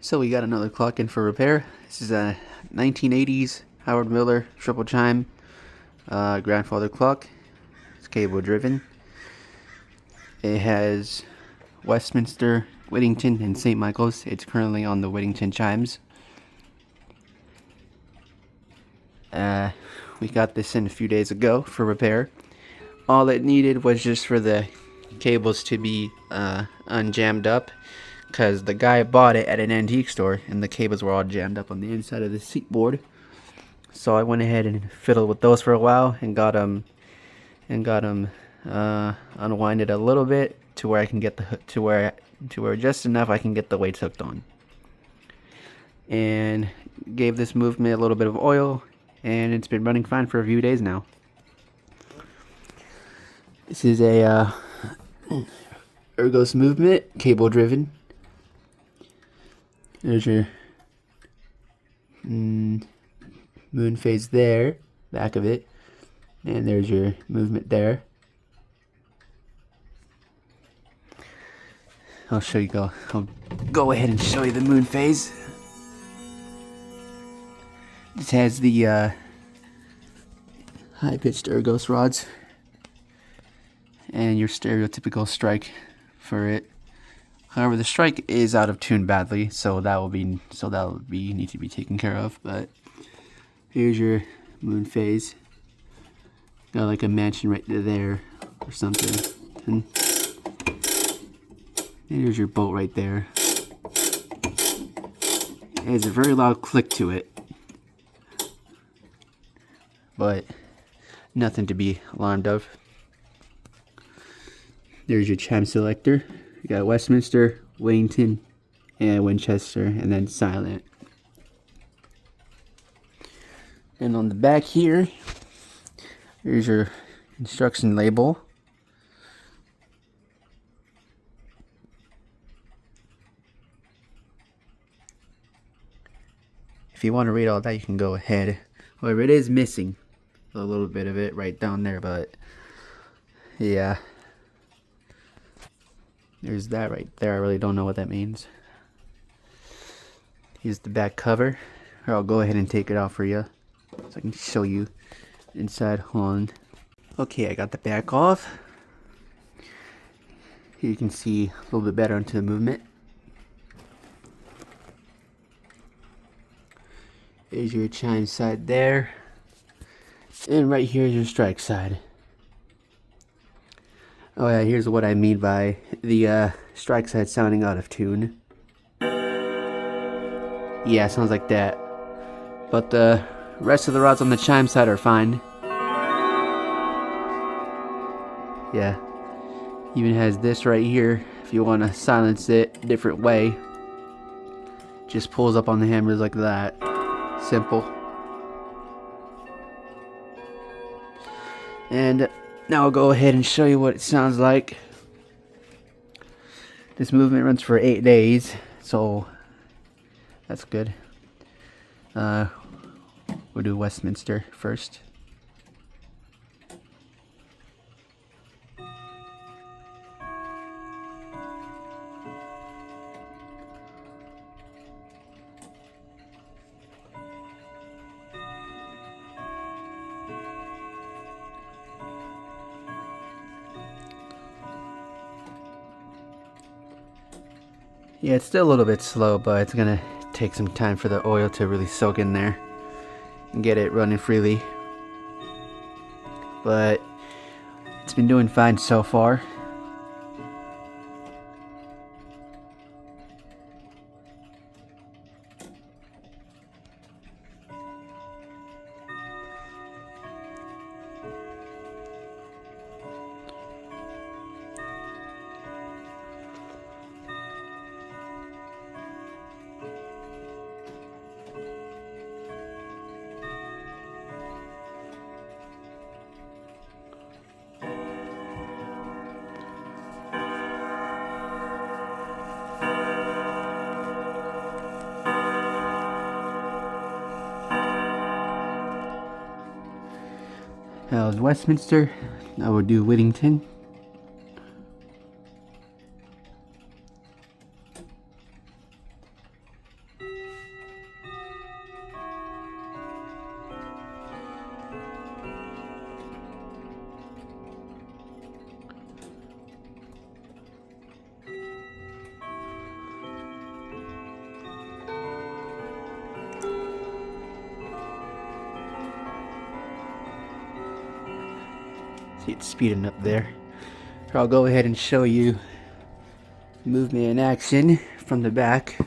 So we got another clock in for repair. This is a 1980s Howard Miller triple chime grandfather clock. It's cable driven. It has Westminster, Whittington, and St. Michael's. It's currently on the Whittington chimes. We got this in a few days ago for repair. All it needed was just for the cables to be unjammed up, because the guy bought it at an antique store and the cables were all jammed up on the inside of the seat board. So I went ahead and fiddled with those for a while and got them unwinded a little bit to where I can get the to where just enough I can get the weights hooked on, and gave this movement a little bit of oil, and it's been running fine for a few days now. This is a Ergos movement, cable driven. There's your moon phase there, back of it, and there's your movement there. I'll go ahead and show you the moon phase. This has the high-pitched Ergos rods and your stereotypical strike for it. However, the strike is out of tune badly, so that will need to be taken care of. But here's your moon phase. Got like a mansion right there or something. And here's your bolt right there. It has a very loud click to it, but nothing to be alarmed of. There's your chime selector. You got Westminster, Whittington, and Winchester, and then silent. And on the back here, here's your instruction label. If you want to read all that, you can go ahead. However, it is missing a little bit of it right down there, but yeah. There's that right there. I really don't know what that means. Here's the back cover. Or I'll go ahead and take it off for you so I can show you inside. Hold on. Okay, I got the back off. Here you can see a little bit better into the movement. There's your chime side there. And right here is your strike side. Oh yeah, here's what I mean by the strike side sounding out of tune. Yeah, sounds like that. But the rest of the rods on the chime side are fine. Yeah. Even has this right here if you want to silence it a different way. Just pulls up on the hammers like that. Simple. And now I'll go ahead and show you what it sounds like. This movement runs for 8 days, so that's good. We'll do Westminster first. Yeah, it's still a little bit slow, but it's gonna take some time for the oil to really soak in there and get it running freely. But it's been doing fine so far. That was Westminster. I will do Whittington. See it's speeding up there. So I'll go ahead and show you movement in action from the back.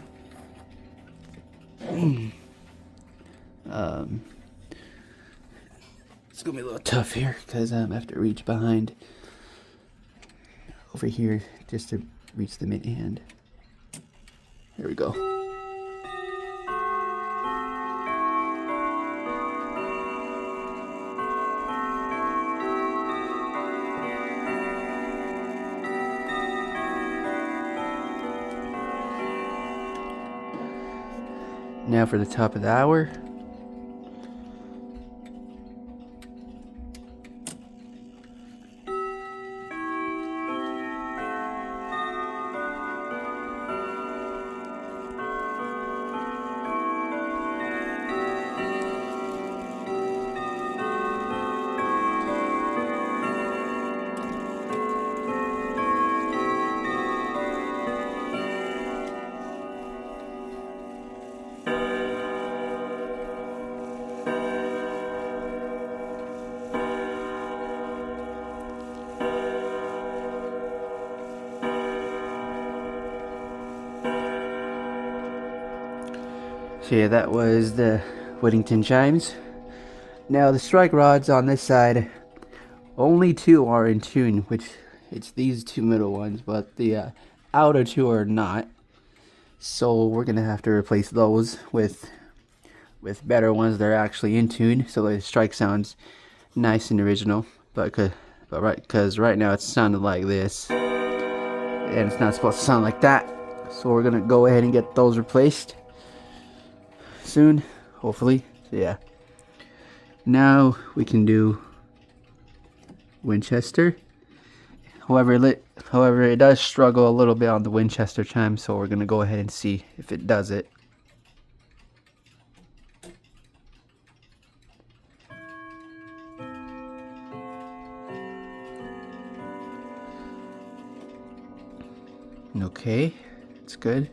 It's gonna be a little tough here because I have to reach behind over here just to reach the mid hand. There we go. Now for the top of the hour. So yeah, that was the Whittington chimes. Now the strike rods on this side, only 2 are in tune, which it's these 2 middle ones, but the outer 2 are not. So we're gonna have to replace those with better ones that are actually in tune, so the strike sounds nice and original. Because right now it's sounding like this, and it's not supposed to sound like that. So we're gonna go ahead and get those replaced soon, hopefully. So yeah, now we can do Winchester. However, it does struggle a little bit on the Winchester chime, so we're gonna go ahead and see if it does it. Okay, it's good.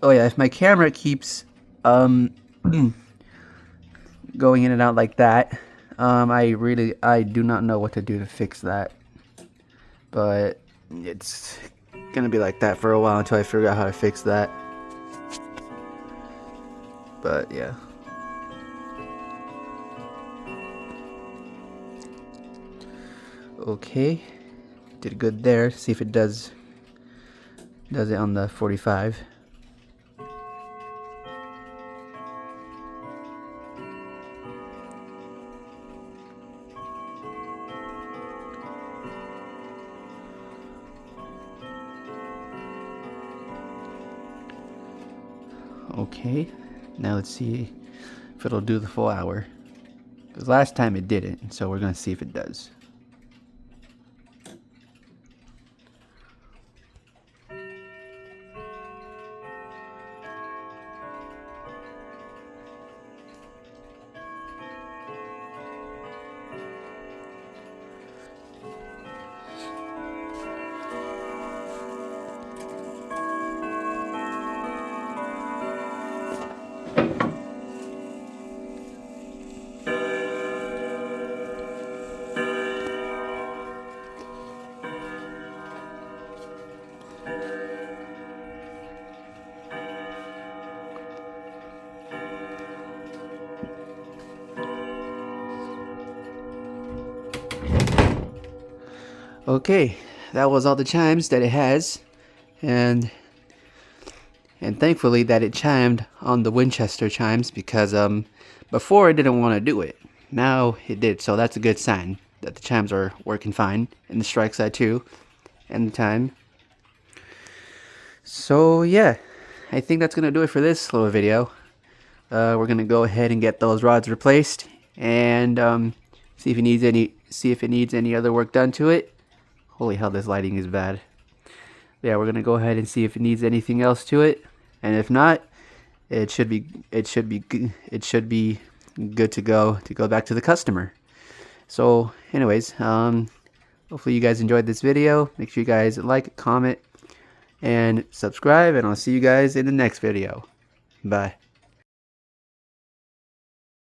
Oh yeah, if my camera keeps going in and out like that, I do not know what to do to fix that. But it's gonna be like that for a while until I figure out how to fix that. But yeah. Okay, did good there. See if it does it on the 45. Okay, now let's see if it'll do the full hour. Because last time it didn't, so we're gonna see if it does. Okay, that was all the chimes that it has, and thankfully that it chimed on the Winchester chimes, because before it didn't want to do it. Now it did, so that's a good sign that the chimes are working fine, and the strike side too, and the time. So yeah, I think that's gonna do it for this little video. We're gonna go ahead and get those rods replaced, and see if it needs any other work done to it. Holy hell, this lighting is bad. Yeah, we're gonna go ahead and see if it needs anything else to it, and if not, it should be good to go back to the customer. So anyways, hopefully you guys enjoyed this video. Make sure you guys like, comment, and subscribe, and I'll see you guys in the next video. Bye.